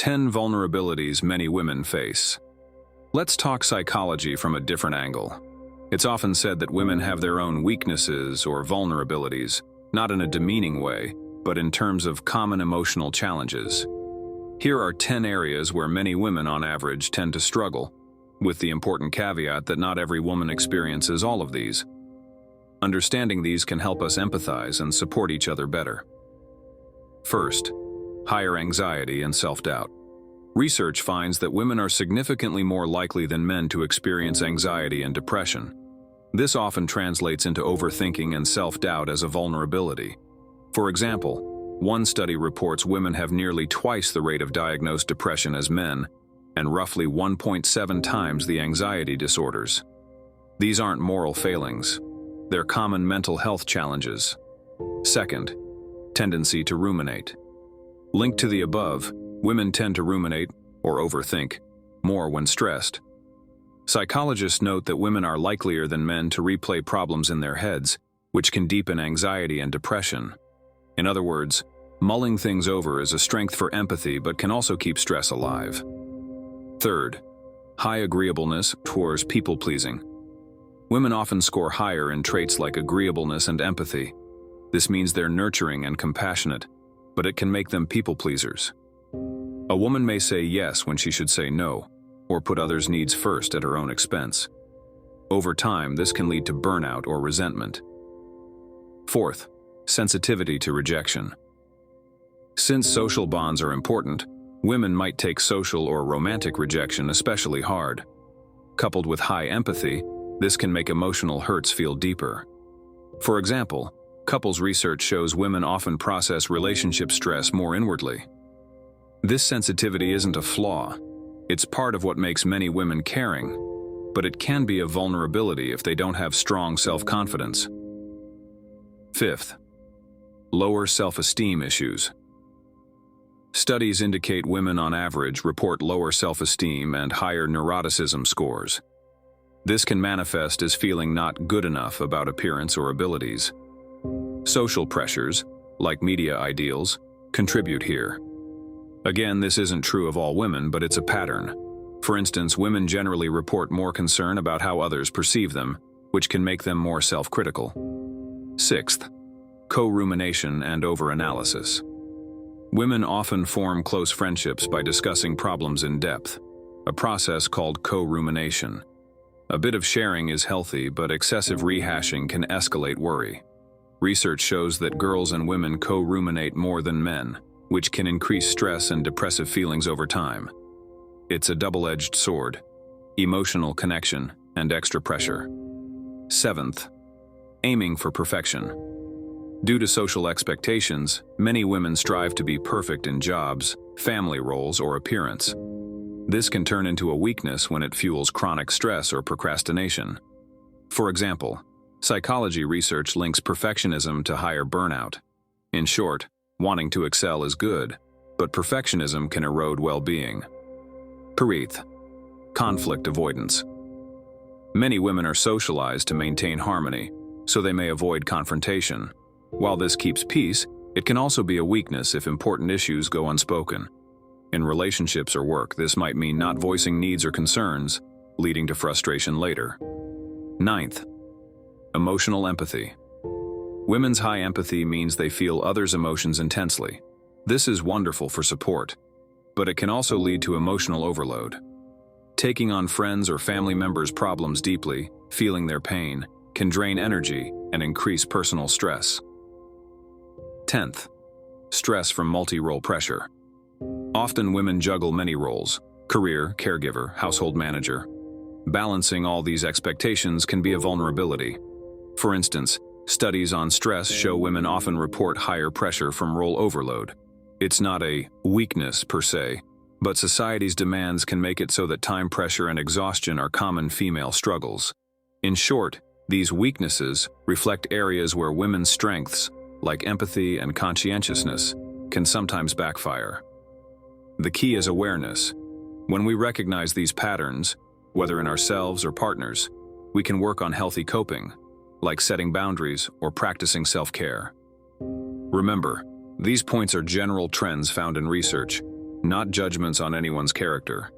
10 vulnerabilities many women face. Let's talk psychology from a different angle. It's often said that women have their own weaknesses or vulnerabilities, not in a demeaning way, but in terms of common emotional challenges. Here are 10 areas where many women on average tend to struggle, with the important caveat that not every woman experiences all of these. Understanding these can help us empathize and support each other better. First, higher anxiety and self-doubt. Research finds that women are significantly more likely than men to experience anxiety and depression. This often translates into overthinking and self-doubt as a vulnerability. For example, one study reports women have nearly twice the rate of diagnosed depression as men, and roughly 1.7 times the anxiety disorders. These aren't moral failings. They're common mental health challenges. Second, tendency to ruminate. Linked to the above, women tend to ruminate, or overthink, more when stressed. Psychologists note that women are likelier than men to replay problems in their heads, which can deepen anxiety and depression. In other words, mulling things over is a strength for empathy but can also keep stress alive. Third, high agreeableness towards people-pleasing. Women often score higher in traits like agreeableness and empathy. This means they're nurturing and compassionate, but it can make them people-pleasers. A woman may say yes when she should say no, or put others' needs first at her own expense. Over time, this can lead to burnout or resentment. Fourth, sensitivity to rejection. Since social bonds are important, women might take social or romantic rejection especially hard. Coupled with high empathy, this can make emotional hurts feel deeper. For example, couples research shows women often process relationship stress more inwardly. This sensitivity isn't a flaw. It's part of what makes many women caring, but it can be a vulnerability if they don't have strong self-confidence. Fifth, lower self-esteem issues. Studies indicate women on average report lower self-esteem and higher neuroticism scores. This can manifest as feeling not good enough about appearance or abilities. Social pressures, like media ideals, contribute here. Again, this isn't true of all women, but it's a pattern. For instance, women generally report more concern about how others perceive them, which can make them more self-critical. Sixth, co-rumination and over-analysis. Women often form close friendships by discussing problems in depth, a process called co-rumination. A bit of sharing is healthy, but excessive rehashing can escalate worry. Research shows that girls and women co-ruminate more than men, which can increase stress and depressive feelings over time. It's a double-edged sword: emotional connection and extra pressure. Seventh, aiming for perfection. Due to social expectations, many women strive to be perfect in jobs, family roles, or appearance. This can turn into a weakness when it fuels chronic stress or procrastination. For example, psychology research links perfectionism to higher burnout. In short, wanting to excel is good, but perfectionism can erode well-being. Eighth, conflict avoidance. Many women are socialized to maintain harmony, so they may avoid confrontation. While this keeps peace, it can also be a weakness if important issues go unspoken. In relationships or work, this might mean not voicing needs or concerns, leading to frustration later. Ninth, emotional empathy. Women's high empathy means they feel others' emotions intensely. This is wonderful for support, but it can also lead to emotional overload. Taking on friends' or family members' problems deeply, feeling their pain, can drain energy and increase personal stress. 10th, stress from multi-role pressure. Often women juggle many roles: career, caregiver, household manager. Balancing all these expectations can be a vulnerability. For instance, studies on stress show women often report higher pressure from role overload. It's not a weakness per se, but society's demands can make it so that time pressure and exhaustion are common female struggles. In short, these weaknesses reflect areas where women's strengths, like empathy and conscientiousness, can sometimes backfire. The key is awareness. When we recognize these patterns, whether in ourselves or partners, we can work on healthy coping, like setting boundaries or practicing self-care. Remember, these points are general trends found in research. not judgments on anyone's character.